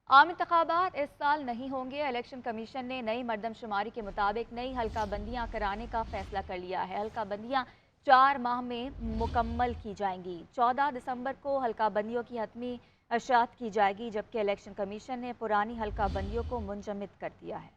عام انتخابات اس سال نہیں ہوں گے۔ الیکشن کمیشن نے نئی مردم شماری کے مطابق نئی حلقہ بندیاں کرانے کا فیصلہ کر لیا ہے۔ حلقہ بندیاں 4 ماہ میں مکمل کی جائیں گی۔ 14 دسمبر کو حلقہ بندیوں کی حتمی اشاعت کی جائے گی، جبکہ الیکشن کمیشن نے پرانی حلقہ بندیوں کو منجمد کر دیا ہے۔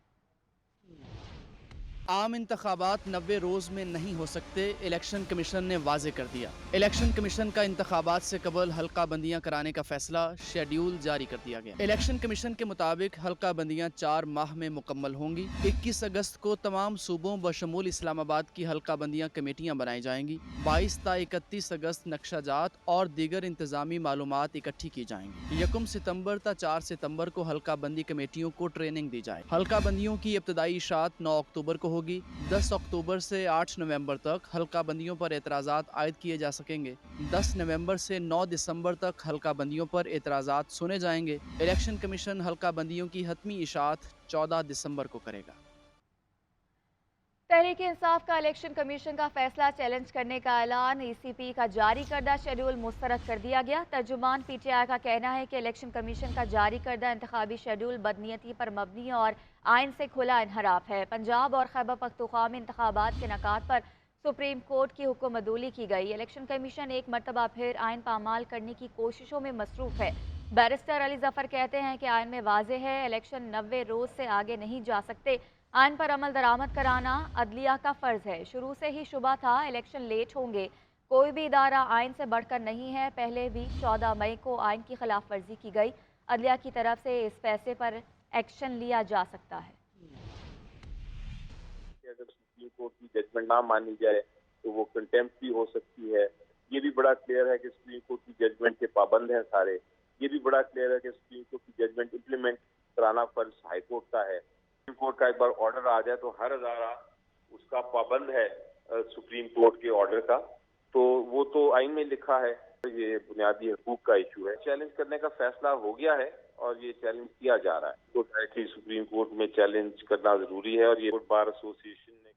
عام انتخابات 90 روز میں نہیں ہو سکتے، الیکشن کمیشن نے واضح کر دیا۔ الیکشن کمیشن کا انتخابات سے قبل حلقہ بندیاں کرانے کا فیصلہ، شیڈیول جاری کر دیا گیا۔ الیکشن کمیشن کے مطابق حلقہ بندیاں 4 ماہ میں مکمل ہوں گی۔ 21 اگست کو تمام صوبوں بشمول اسلام آباد کی حلقہ بندیاں کمیٹیاں بنائی جائیں گی۔ 22 تا 31 اگست نقشہ جات اور دیگر انتظامی معلومات اکٹھی کی جائیں گی۔ 1 ستمبر تا 4 ستمبر کو حلقہ بندی کمیٹیوں کو ٹریننگ دی جائے۔ حلقہ بندیوں کی ابتدائی اشاعت 9 اکتوبر کو ہوگی۔ 10 اکتوبر سے 8 نومبر تک حلقہ بندیوں پر اعتراضات عائد کیے جا سکیں گے۔ 10 نومبر سے 9 دسمبر تک حلقہ بندیوں پر اعتراضات سنے جائیں گے۔ الیکشن کمیشن حلقہ بندیوں کی حتمی اشاعت 14 دسمبر کو کرے گا۔ تحریک انصاف کا الیکشن کمیشن کا فیصلہ چیلنج کرنے کا اعلان، ای سی پی کا جاری کردہ شیڈول مسترد کر دیا گیا۔ ترجمان پی ٹی آئی کا کہنا ہے کہ الیکشن کمیشن کا جاری کردہ انتخابی شیڈول بدنیتی پر مبنی اور آئین سے کھلا انحراف ہے۔ پنجاب اور خیبر پختونخوا میں انتخابات کے انعقاد پر سپریم کورٹ کی حکم عدولی کی گئی۔ الیکشن کمیشن ایک مرتبہ پھر آئین پامال کرنے کی کوششوں میں مصروف ہے۔ بیرسٹر علی ظفر کہتے ہیں کہ آئین میں واضح ہے الیکشن 90 روز سے آگے نہیں جا سکتے۔ آئین پر عمل درآمد کرانا عدلیہ کا فرض ہے۔ شروع سے ہی شبہ تھا الیکشن لیٹ ہوں گے۔ کوئی بھی ادارہ آئین سے بڑھ کر نہیں ہے۔ پہلے بھی 14 مئی کو آئین کی خلاف ورزی کی گئی۔ عدلیہ کی طرف سے اس فیصلے پر ایکشن لیا جا سکتا ہے۔ اگر سپریم کورٹ کی ججمنٹ نہ مانی جائے تو وہ کنٹیمپٹ بھی ہو سکتی ہے۔ یہ بھی بڑا کلیئر ہے کہ سپریم کورٹ کی ججمنٹ کے پابند ہیں سارے۔ یہ بھی بڑا کلیئر ہے کہ سپریم کورٹ کی ججمنٹ امپلیمنٹ کرانا فرض ہائی کورٹ کا ہے۔ سپریم کورٹ کا ایک بار آرڈر آ جائے تو ہر ادارہ اس کا پابند ہے سپریم کورٹ کے آرڈر کا، تو وہ تو آئین میں لکھا ہے۔ یہ بنیادی حقوق کا ایشو ہے۔ چیلنج کرنے کا فیصلہ ہو گیا ہے اور یہ چیلنج کیا جا رہا ہے۔ تو ڈائریکٹلی سپریم کورٹ میں چیلنج کرنا ضروری ہے اور یہ بار ایسوسی ایشن نے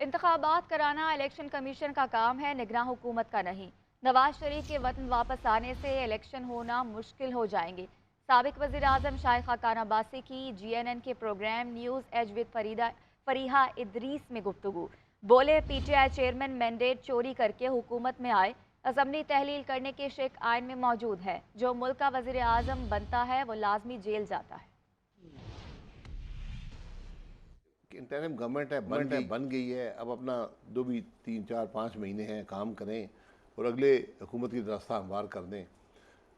انتخابات کرانا الیکشن کمیشن کا کام ہے، نگراں حکومت کا نہیں۔ نواز شریف کے وطن واپس آنے سے الیکشن ہونا مشکل ہو جائیں گے۔ سابق وزیر اعظم شائخ خاقان عباسی کی جی این این کے programme news edge with Fariha Idrees میں گفتگو۔ بولے P T I chairman mandate چوری کر کے حکومت میں آئے، اسمبلی تحلیل کرنے کے شک آئین میں موجود ہے۔ جو ملک کا وزیر اعظم بنتا ہے وہ لازمی جیل جاتا ہے۔ انٹرم گورنمنٹ ہے بن گئی ہے، اب اپنا جو بھی 3 4 5 مہینے ہیں کام کریں اور اگلے حکومت کی راستہ ہموار کر دیں۔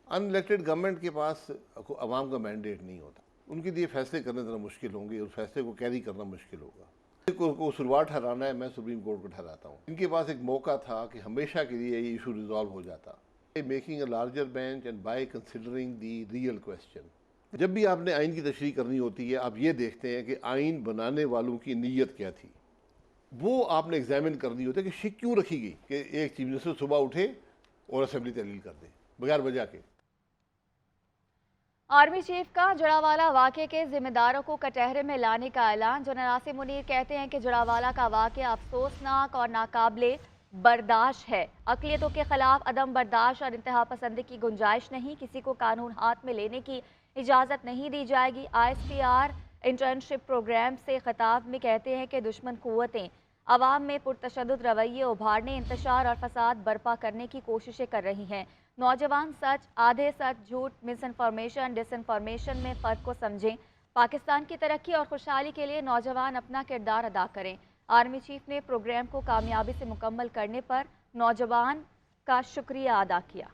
ان الیکٹڈ گورنمنٹ کے پاس عوام کا مینڈیٹ نہیں ہوتا، ان کے لیے فیصلے کرنے ذرا مشکل ہوں گے اور فیصلے کو کیری کرنا مشکل ہوگا۔ کو سلوار ٹھہرانا ہے، میں سپریم کورٹ کو ٹھہراتا ہوں۔ ان کے پاس ایک موقع تھا کہ ہمیشہ کے لیے یہ ایشو ریزالو ہو جاتا، making a larger bench and by considering the real question. جب بھی آپ نے آئین کی تشریح کرنی ہوتی ہے، آپ یہ دیکھتے ہیں کہ آئین بنانے والوں کی نیت کیا تھی، وہ آپ نے ایگزامن کرنی ہوتی ہے کہ شک کیوں رکھی گئی کہ ایک چیف منسٹر صبح اٹھے اور اسمبلی تحلیل کر دے بغیر وجہ کے۔ آرمی چیف کا جڑاوالا واقعے کے ذمہ داروں کو کٹہرے میں لانے کا اعلان۔ جنرل عاصم منیر کہتے ہیں کہ جڑاوالا کا واقعہ افسوسناک اور ناقابل برداشت ہے۔ اقلیتوں کے خلاف عدم برداشت اور انتہا پسندی کی گنجائش نہیں۔ کسی کو قانون ہاتھ میں لینے کی اجازت نہیں دی جائے گی۔ I S P R internship programme سے خطاب میں کہتے ہیں کہ دشمن قوتیں عوام میں پرتشدد رویے ابھارنے، انتشار اور فساد برپا کرنے کی کوششیں کر رہی ہیں۔ نوجوان سچ، آدھے سچ، جھوٹ، مس انفارمیشن، ڈس انفارمیشن میں فرق کو سمجھیں۔ پاکستان کی ترقی اور خوشحالی کے لیے نوجوان اپنا کردار ادا کریں۔ آرمی چیف نے پروگرام کو کامیابی سے مکمل کرنے پر نوجوان کا شکریہ ادا کیا۔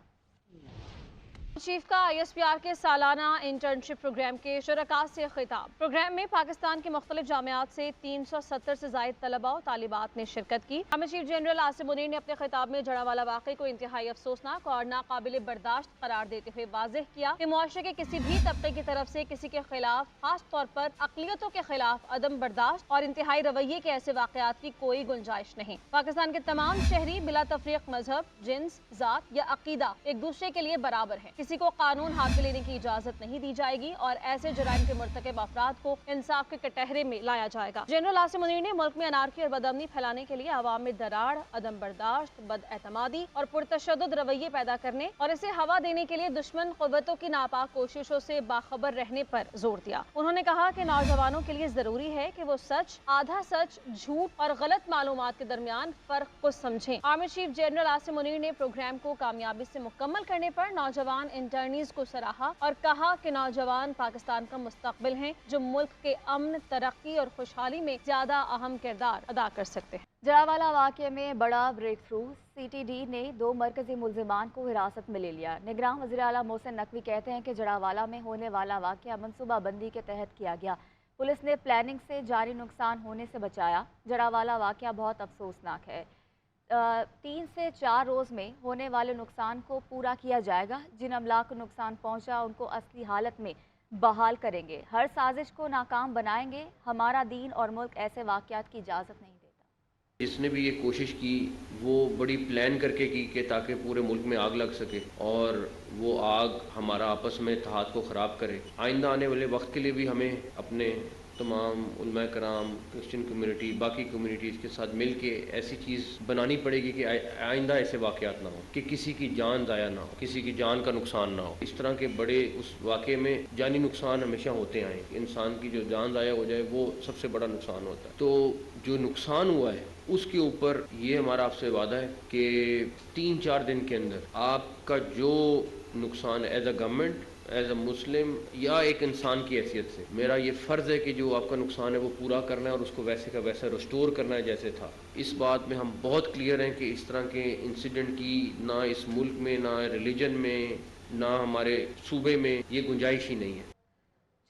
چیف کا آئی ایس پی آر کے سالانہ انٹرنشپ پروگرام کے شرکاء سے خطاب۔ پروگرام میں پاکستان کے مختلف جامعات سے 370 سے زائد طلباء و طالبات نے شرکت کی۔ Army chief general Asim Munir نے اپنے خطاب میں جڑاوالا واقعے کو انتہائی افسوسناک اور ناقابل برداشت قرار دیتے ہوئے واضح کیا کہ معاشرے کے کسی بھی طبقے کی طرف سے کسی کے خلاف، خاص طور پر اقلیتوں کے خلاف عدم برداشت اور انتہائی رویے کے ایسے واقعات کی کوئی گنجائش نہیں۔ پاکستان کے تمام شہری بلا تفریق مذہب، جنس، ذات یا عقیدہ ایک دوسرے کے لیے برابر ہیں۔ किसी को कानून हाथ में लेने की इजाजत नहीं दी जाएगी और ऐसे जुराइम के मुर्तकब अफराद को इंसाफ के कटहरे में लाया जाएगा। जनरल आसिम मुनीर ने मुल्क में अनारकी और बदअमनी फैलाने के लिए अवाम में दरार, अदम बर्दाश्त, बदएतमादी और पुरतशद्दुद रवैये पैदा करने और इसे हवा देने के लिए दुश्मन क़ुव्वतों की नापाक कोशिशों से बाखबर रहने पर जोर दिया। उन्होंने कहा कि नौजवानों के लिए जरूरी है कि वो सच, आधा सच, झूठ और गलत मालूमात के दरमियान फर्क को समझें। Army chief general Asim Munir ने प्रोग्राम को कामयाबी से मुकम्मल करने पर नौजवान इंटर्नीज को सराहा और कहा कि नौजवान पाकिस्तान का मुस्तकबिल हैं, जो मुल्क के अमन, तरक्की और खुशहाली में ज्यादा अहम किरदार अदा कर सकते हैं। जड़ावाला वाक़े में बड़ा ब्रेक थ्रू, CTD ने 2 मरकजी मुल्जिमान को हिरासत में ले लिया। निगरान वज़ीर आला मोहसिन नकवी कहते हैं कि जड़ावाला में होने वाला वाक़या मनसूबाबंदी के तहत किया गया। पुलिस ने प्लानिंग से जारी नुकसान होने से बचाया। जड़ावाला वाक़या बहुत अफसोसनाक है। 3 से 4 रोज़ में होने वाले नुकसान को पूरा किया जाएगा। जिन अमला को नुकसान पहुँचा उनको असली हालत में बहाल करेंगे। हर साजिश को नाकाम बनाएंगे। हमारा दीन और मुल्क ऐसे वाक़यात की इजाज़त नहीं देता। जिसने भी ये कोशिश की वो बड़ी प्लान करके की कि ताकि पूरे मुल्क में आग लग सके और वो आग हमारा आपस में इत्तेहाद को ख़राब करे। आइंदा आने वाले वक्त के लिए भी हमें अपने तमाम उलमा कराम, क्रिश्चियन कम्युनिटी, बाकी कम्युनिटीज़ के साथ मिल के ऐसी चीज़ बनानी पड़ेगी कि आइंदा ऐसे वाक़यात ना हो, कि किसी की जान ज़ाया ना हो, किसी की जान का नुकसान ना हो। इस तरह के बड़े उस वाक़े में जानी नुकसान हमेशा होते आए। इंसान की जो जान ज़ाया हो जाए वो सबसे बड़ा नुकसान होता है। तो जो नुकसान हुआ है उसके ऊपर ये हमारा आपसे वादा है कि 3-4 दिन के अंदर आपका जो नुकसान as a government, as a Muslim या एक इंसान की हैसियत से मेरा ये फ़र्ज़ है कि जो आपका नुकसान है वो पूरा करना है और उसको वैसे का वैसा रिस्टोर करना है जैसे था। इस बात में हम बहुत क्लियर हैं कि इस तरह के इंसिडेंट की ना इस मुल्क में, ना रिलीजन में, ना हमारे सूबे में ये गुंजाइश ही नहीं है।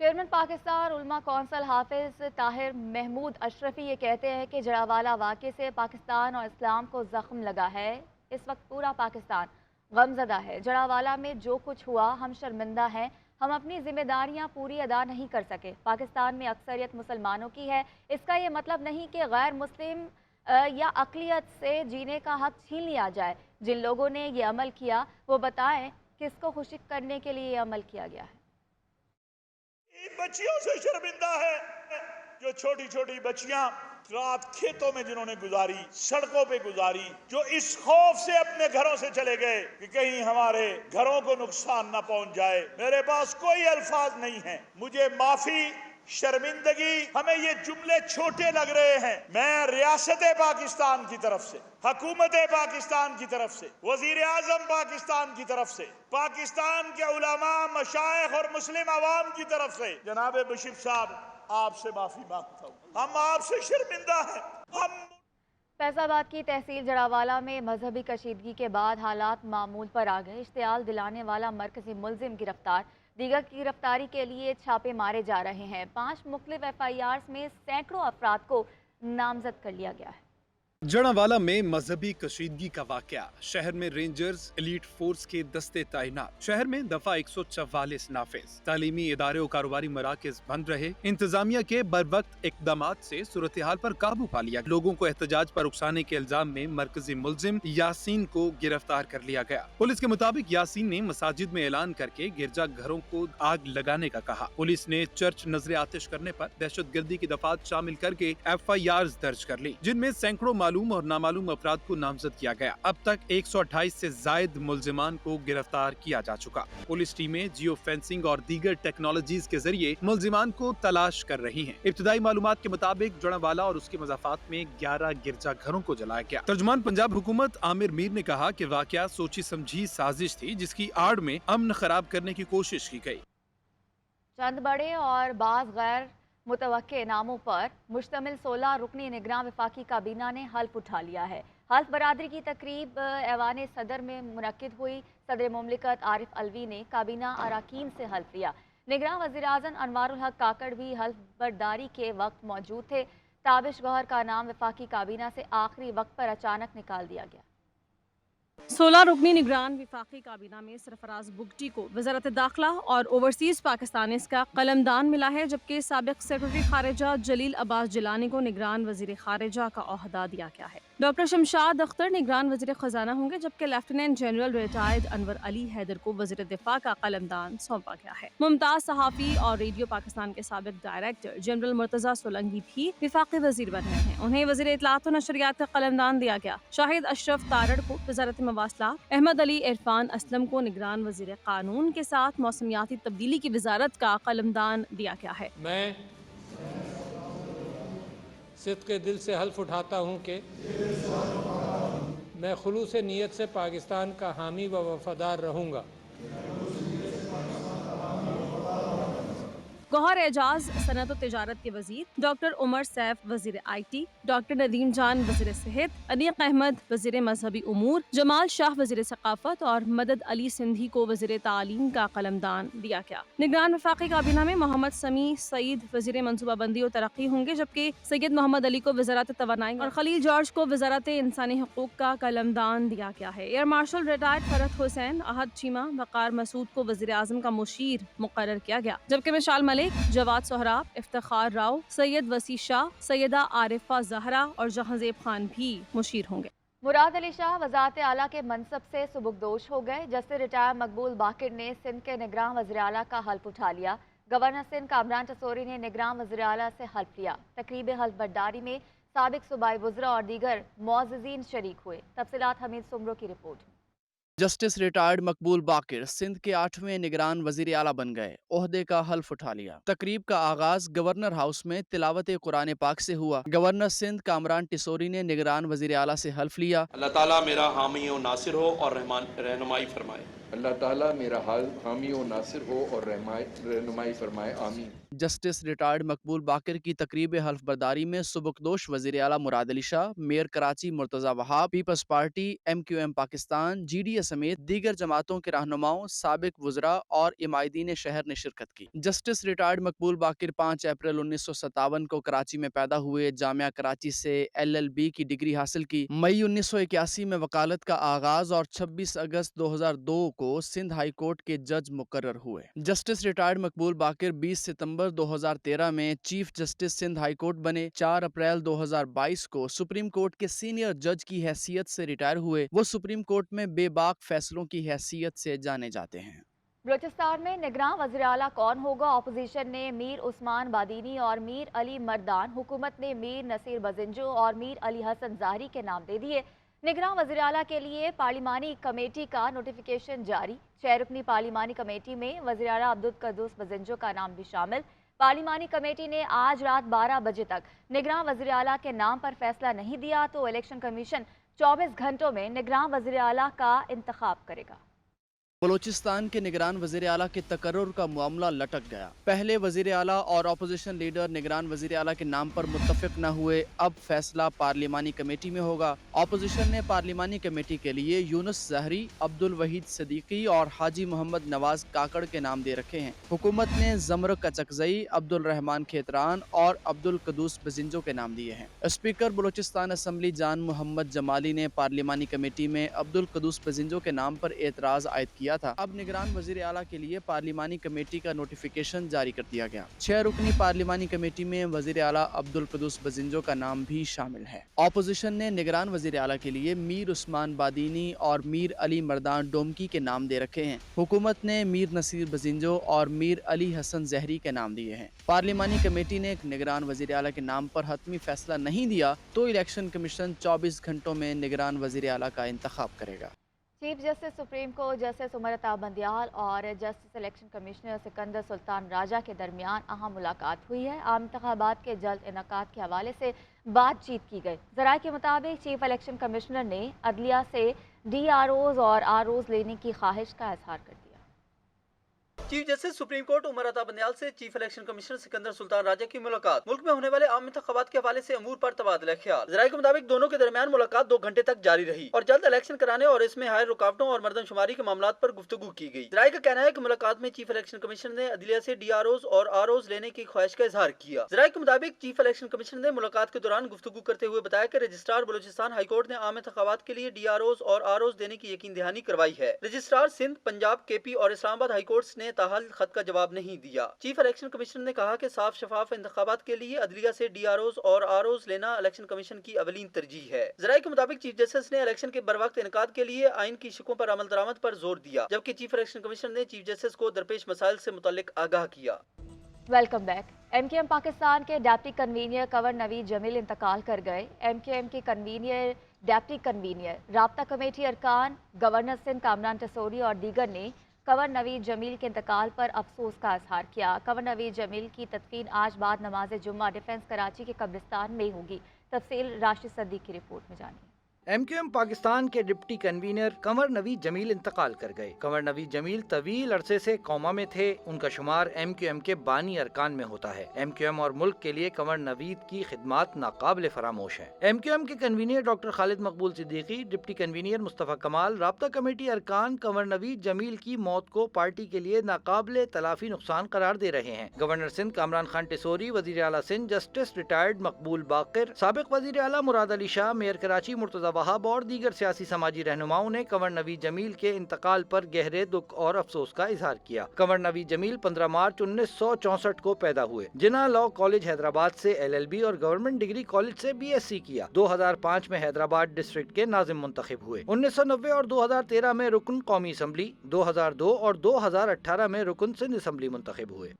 चेयरमैन पाकिस्तान उलमा कौंसिल हाफिज ताहिर महमूद अशरफी ये कहते हैं कि जड़ावाला वाक़े से पाकिस्तान और इस्लाम को ज़ख्म लगा है। इस वक्त पूरा पाकिस्तान गमज़दा है। जड़ावाला में जो कुछ हुआ हम शर्मिंदा हैं। हम अपनी जिम्मेदारियां पूरी अदा नहीं कर सके। पाकिस्तान में अक्सरियत मुसलमानों की है। इसका ये मतलब नहीं कि गैर मुस्लिम या अक़लियत से जीने का हक छीन लिया जाए। जिन लोगों ने ये अमल किया वो बताएं किसको खुशी करने के लिए ये अमल किया गया है। इन बच्चियों से शर्मिंदा है जो छोटी छोटी बच्चियां रात खेतों में जिन्होंने गुजारी, सड़कों पे गुजारी, जो इस खौफ से अपने घरों से चले गए कि कहीं हमारे घरों को नुकसान ना पहुंच जाए। मेरे पास कोई अल्फाज नहीं है। मुझे माफी, शर्मिंदगी, हमें ये जुमले छोटे लग रहे हैं। मैं रियासत पाकिस्तान की तरफ से, हुकूमत पाकिस्तान की तरफ से, वजीर आजम पाकिस्तान की तरफ से, पाकिस्तान के उलमा, मशाइख और मुस्लिम अवाम की तरफ से जनाब बशीर साहब आपसे माफी मांगता हूँ। हम आपसे शर्मिंदा हैं। हम फैसलाबाद की तहसील जड़ावाला में मजहबी कशीदगी के बाद हालात मामूल पर आ गए। इश्तियाल दिलाने वाला मरकजी मुल्जिम गिरफ्तार, दीगर की गिरफ्तारी के लिए छापे मारे जा रहे हैं। 5 मुख्तलिफ FIRs में सैकड़ों अफराद को नामजद कर लिया गया है। जड़ावाला में मजहबी कशीदगी का वाकया, शहर में रेंजर्स एलीट फोर्स के दस्ते तैनात, शहर में दफा 144 नाफिज, तालीमी इदारे और कारोबारी मराकज बंद रहे। इंतजामिया के बरवक्त इकदामात से सूरत हाल पर काबू पा लिया। लोगों को एहतजाज पर उकसाने के इल्जाम में मरकजी मुल्जिम यासीन को गिरफ्तार कर लिया गया। पुलिस के मुताबिक यासीन ने मसाजिद में ऐलान करके गिरजा घरों को आग लगाने का कहा। पुलिस ने चर्च नजर आतिश करने पर दहशत गर्दी की दफात शामिल करके FIRs दर्ज कर ली, जिनमें सैकड़ों मालूम और नामालूम अफराद को नामजद किया गया। अब तक 128 से जायद मुल्जिमान को गिरफ्तार किया जा चुका। पुलिस टीमें जियो फेंसिंग और दीगर टेक्नोलॉजीज के जरिए मुल्जिमान को तलाश कर रही हैं। इब्तदाई मालूमात के मुताबिक जड़ावाला और उसके मज़ाफात में 11 गिरजा घरों को जलाया गया। तर्जुमान पंजाब हुकूमत आमिर मीर ने कहा कि वाकया सोची समझी साजिश थी, जिसकी आड़ में अमन खराब करने की कोशिश की गई। चंद बड़े और बाज़ गैर मुतवक्के नामों पर मुश्तमिल 16 रुकनी निगरान वफाकी काबीना ने हल्फ उठा लिया है। हल्फ बरादरी की तकरीब ऐवान सदर में मुनक्किद हुई। सदर मुमलिकत आरिफ अलवी ने काबीना अराकीन से हल्फ लिया। निगरान वज़ीर आज़म अनवारुल हक काकड़ भी हल्फ बरदारी के वक्त मौजूद थे। ताबिश गौहर का नाम वफाकी काबीना से आखिरी वक्त पर अचानक निकाल दिया गया। 16 रुकनी निगरान विफाकी काबीना में सरफराज बुगटी को वजारत दाखिला और ओवरसीज पाकिस्तानीज़ का कलमदान मिला है, जबकि साबिक सेक्रेटरी खारिजा जलील अब्बास जिलानी को निगरान वजीर खारिजा का ओहदा दिया गया है। डॉक्टर शमशाद अख्तर निगरान वजीर खजाना होंगे, जबकि lieutenant general retired Anwar Ali Haider को वजीर दिफा का कलमदान सौंपा गया है। मुमताज सहाफ़ी और रेडियो पाकिस्तान के साबिक डायरेक्टर जनरल मुर्तजा सोलंकी भी विफाकी वजीर बन रहे हैं। उन्हें वजीर इत्तलात और नशरियात का कलमदान दिया गया। शाहिद अशरफ तारड़ को वजारत मवासलात, अहमद अली इरफान असलम को निगरान वजीर कानून के साथ मौसमियाती तब्दीली की वजारत का कलमदान दिया गया है। मैं सिद्क़े दिल से हल्फ उठाता हूँ कि मैं खुलूस नीयत से पाकिस्तान का हामी व वफादार रहूँगा। गौहर एजाज सनत और तिजारत के वजीर, डॉक्टर उमर सैफ वजीर IT, डॉक्टर नदीम जान वजीर सेहत, अनीक अहमद वजीर मजहबी उमूर, जमाल शाह वजीर सकाफत और मदद अली सिंधी को वजीर तालीम का कलमदान दिया गया। निगरान वफाकी काबीना में मोहम्मद समी सईद वजीर मनसूबाबंदी और तरक्की होंगे, जबकि सैयद मोहम्मद अली को वजारत तवानाई और खलील जॉर्ज को वजारत इंसानी हकूक का कलमदान दिया गया है। Air marshal retired Farhat Hussain, Ahad Cheema, Waqar Masood को वजीर आजम का मुशीर मुकर्रर किया गया, जबकि मिशाल मलिक, जवाद सोहराब, इफ्तिखार राव, सैयद वसी शाह, सैयदा आरिफा जहरा और जहांजेब खान भी मुशीर होंगे। मुराद अली शाह वज़ारत आला के मनसब से सुबुकदोश हो गए। जस्टिस रिटायर मकबूल बाकिर ने सिंध के निगरान वज़ीर आला का हल्फ उठा लिया। गवर्नर सिंध कामरान टसोरी ने निगरान वज़ीर आला से हल्फ लिया। तकरीब हल्फ बर्दारी में साबिक सूबाई वज़रा और दीगर मुअज़्ज़िज़ीन शरीक हुए। तफसीलात हमीद सुमरो की रिपोर्ट। जस्टिस रिटायर्ड मकबूल बाकिर सिंध के 8वें निगरान वजीर आला बन गए। ओहदे का हल्फ उठा लिया। तकरीब का आगाज गवर्नर हाउस में तिलावत कुरान पाक से हुआ। गवर्नर सिंध कामरान टिसोरी ने निगरान वजीर आला से हल्फ लिया। अल्लाह ताला मेरा हामी और नासिर हो और रहनुमाई फरमाए। अल्लाह ताला मेरा हामी और नासिर हो और रहनुमाई फरमाए, आमीन। जस्टिस रिटायर्ड मकबूल बाकिर की तकरीब हल्फ बर्दारी में सुबकदोश वजीर आला Murad Ali Shah, mayor Karachi Murtaza Wahab, Peoples Party, MQM Pakistan, GDA समेत दीगर जमातों के रहनुमाओं, साबिक वज़रा और इमायदीन शहर ने शिरकत की। जस्टिस रिटायर्ड मकबूल बाकिर 5 अप्रैल 1957 को कराची में पैदा हुए। जामिया कराची से LLB की डिग्री हासिल की। मई 1981 में वकालत का आगाज और 26 अगस्त 2002 को सिंध हाई कोर्ट के जज मुकर्रर हुए। जस्टिस रिटायर्ड मकबूल बाकिर 20 सितंबर 2013 में chief justice Sindh high court बने। 4 अप्रैल 2022 को सुप्रीम कोर्ट के सीनियर जज की हैसियत से रिटायर हुए। वो सुप्रीम कोर्ट में बेबाक फैसलों की हैसियत से जाने जाते हैं। बलूचिस्तान में निगरान वज़ीर आला कौन होगा? अपोजिशन ने मीर उस्मान बादीनी और मीर अली मर्दान, हुकूमत ने मीर नसीर बजिंजो और मीर अली हसन ज़ाहरी के नाम दे दिए। निगरान वज़ीर आला के लिए पार्लिमानी कमेटी का नोटिफिकेशन जारी। 6 रुकनी पार्लिमानी कमेटी में वज़ीर आला अब्दुल कद्दूस बजिंजो का नाम भी शामिल। पार्लिमानी कमेटी ने आज रात 12 बजे तक निगरान वज़ीर आला के नाम पर फैसला नहीं दिया तो इलेक्शन कमीशन 24 घंटों में निगरान वज़ीर आला का इंतखाब करेगा। बलूचिस्तान के निगरान वज़ीर आला के तकर्रुर का मामला लटक गया। पहले वज़ीर आला और अपोजिशन लीडर निगरान वज़ीर आला के नाम पर मुत्तफिक न हुए। अब फैसला पार्लिमानी कमेटी में होगा। अपोजिशन ने पार्लिमानी कमेटी के लिए यूनुस ज़हरी, अब्दुल वहीद सदीकी और हाजी मोहम्मद नवाज काकड़ के नाम दे रखे हैं। हुकूमत ने ज़मर कचकजई, अब्दुल रहमान खेतरान और अब्दुल कद्दूस बजिंजो के नाम दिए हैं। स्पीकर बलूचिस्तान असम्बली जान मोहम्मद जमाली ने पार्लिमानी कमेटी में अब्दुल कद्दूस बजिंजो के नाम पर एतराज़ आयद किया था। अब निगरान वज़ीर आला के लिए पार्लिमानी कमेटी का नोटिफिकेशन जारी कर दिया गया। 6 रुकनी पार्लिमानी कमेटी में वज़ीर आला अब्दुल कद्दूस बजिंजो का नाम भी शामिल है। अपोजिशन ने निगरान वज़ीर आला के लिए मीर उस्मान बादीनी और मीर अली मर्दान डोमकी के नाम दे रखे हैं। हुकूमत ने मीर नसीर बजिंजो और मीर अली हसन ज़हरी के नाम दिए हैं। पार्लिमानी कमेटी ने निगरान वज़ीर आला के नाम पर हतमी फैसला नहीं दिया तो इलेक्शन कमीशन 24 घंटों में निगरान वज़ीर आला का इंतखाब करेगा। Chief justice supreme court justice Umar Ata Bandial और justice election commissioner Sikandar Sultan Raja के दरमियान अहम मुलाकात हुई है। आम इंतखाबात के जल्द इनेकाद के हवाले से बातचीत की गई। ज़राए के मुताबिक चीफ इलेक्शन कमिश्नर ने अदलिया से DROs और ROs लेने की ख्वाहिश का इजहार कर दिया। Chief justice supreme court Umar Ata Bandial से chief election commissioner Sikandar Sultan Raja की मुलाकात। मुल्क में होने वाले आम इंतखाबात के हवाले से अमूर पर तबादला ख्याल। ज़राए के मुताबिक दोनों के दरमियान मुलाकात 2 घंटे तक जारी रही और जल्द इलेक्शन कराने और इसमें हायर रुकावटों और मर्दमशुमारी के मामलात पर गुफ्तगू की गई। ज़राए का कहना है कि मुलाकात में चीफ इलेक्शन कमिश्नर ने अदलिया से DROs और ROs लेने की ख्वाहिश का इजहार किया। ज़राए के मुताबिक चीफ इलेक्शन कमिश्नर ने मुलाकात के दौरान गुफ्तगू करते हुए बताया कि रजिस्ट्रार बलूचिस्तान हाईकोर्ट ने आम इंतखाबात के लिए DROs और ROs देने की यकीन दहानी करवाई है। रजिस्ट्रार सिंध, पंजाब, KP और इस्लामाबाद हाईकोर्ट्स ने ताहाल खत का जवाब नहीं दिया। चीफ इलेक्शन कमिश्नर ने कहा कि साफ शफाफ इंतखाबात के लिए अदलिया से DROs और ROs लेना इलेक्शन कमीशन की अवलीन तरजीह है। ज़राए के मुताबिक चीफ जस्टिस ने इलेक्शन के बरवक्त इनकाद के लिए आइन की शिकों पर अमल दरामद पर जोर दिया, जबकि चीफ इलेक्शन कमिश्नर ने चीफ जस्टिस को दरपेश मसाइल से मुतल्लिक आगाह किया। Welcome back. MKM पाकिस्तान के डिप्टी कन्वीनियर कंवर नवीद जमील इंतकाल कर गए। MKM के कन्वीनियर, डिप्टी कन्वीनियर, राब्ता कमेटी अरकान, गवर्नर सिंध कामरान टसोरी और दीगर ने कंवर नवीद जमील के इंतकाल पर अफसोस का इजहार किया। कंवर नवीद जमील की तदफीन आज बाद नमाज जुम्मा डिफेंस कराची के कब्रिस्तान में होगी। तफसील राशिद सद्दीक की रिपोर्ट में जानिए। MKM पाकिस्तान के डिप्टी कन्वीनर कंवर नवीद जमील इंतकाल कर गए। कंवर नवीद जमील तवील अरसे से कौमा में थे। उनका शुमार MKM के बानी अरकान में होता है। MKM और मुल्क के लिए कंवर नवीद की खिदमात नाकाबिल फरामोश है। MKM के कन्वीनर डॉक्टर खालिद मकबूल सिद्दीकी, डिप्टी कन्वीनर मुस्तफ़ा कमाल, राब्ता कमेटी अरकान कंवर नवीद जमील की मौत को पार्टी के लिए नाकाबिल तलाफी नुकसान करार दे रहे हैं। गवर्नर सिंध कामरान खान टेसोरी, वजीर आला सिंध जस्टिस रिटायर्ड मकबूल बाकिर, साबिक वजीर आला मुराद अली शाह, मेयर कराची मुर्तजा वहाब और दीगर सियासी समाजी रहनुमाओं ने कंवर नवीद जमील के इंतकाल पर गहरे दुख और अफसोस का इजहार किया। कंवर नवीद जमील 15 मार्च 1964 को पैदा हुए। जिन्ना लॉ कॉलेज हैदराबाद से LLB और गवर्नमेंट डिग्री कॉलेज से BSc किया। 2005 में हैदराबाद डिस्ट्रिक्ट के नाजिम मुंतखब हुए। 1990 और 2013 में रुकन कौमी असम्बली, 2002 और 2018 में रुकन सिंध असम्बली मुंतखब हुए।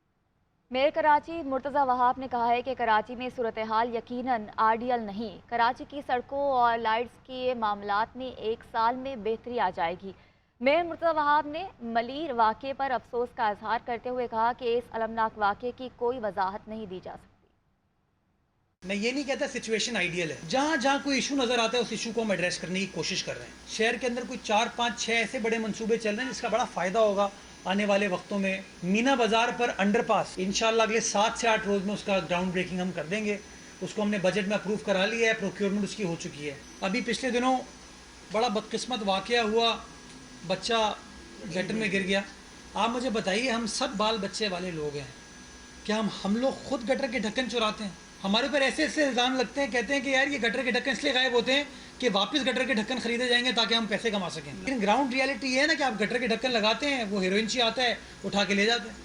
मेयर कराची मुर्तज़ा वहाब ने कहा है कि कराची में सूरत हाल यकीनन आइडियल नहीं। कराची की सड़कों और लाइट्स के मामलात में 1 साल में बेहतरी आ जाएगी। मेयर मुर्तज़ा वहाब ने मलीर वाक़े पर अफसोस का इजहार करते हुए कहा कि इस अलमनाक वाक़े की कोई वजाहत नहीं दी जा सकती। मैं ये नहीं कहता सिचुएशन आइडियल है। जहाँ जहाँ कोई इशू नजर आता है उस इशू को हम एड्रेस करने की कोशिश कर रहे हैं। शहर के अंदर कोई 4, 5, 6 ऐसे बड़े मंसूबे चल रहे हैं जिसका बड़ा फायदा होगा आने वाले वक्तों में। मीना बाजार पर अंडरपास इंशाल्लाह अगले 7 से 8 रोज में उसका ग्राउंड ब्रेकिंग हम कर देंगे। उसको हमने बजट में अप्रूव करा लिया है, प्रोक्योरमेंट उसकी हो चुकी है। अभी पिछले दिनों बड़ा बदकिस्मत वाकया हुआ, बच्चा गटर में गिर गया। आप मुझे बताइए, हम सब बाल बच्चे वाले लोग हैं, क्या हम लोग खुद गटर के ढक्कन चुराते हैं? हमारे ऊपर ऐसे ऐसे इल्ज़ाम लगते हैं, कहते हैं कि यार ये गटर के ढक्कन इसलिए गायब होते हैं कि वापस गटर के ढक्कन खरीदे जाएंगे ताकि हम पैसे कमा सकें। लेकिन ग्राउंड रियलिटी ये है ना कि आप गटर के ढक्कन लगाते हैं, वो हेरोइन ची आता है, उठा के ले जाते हैं।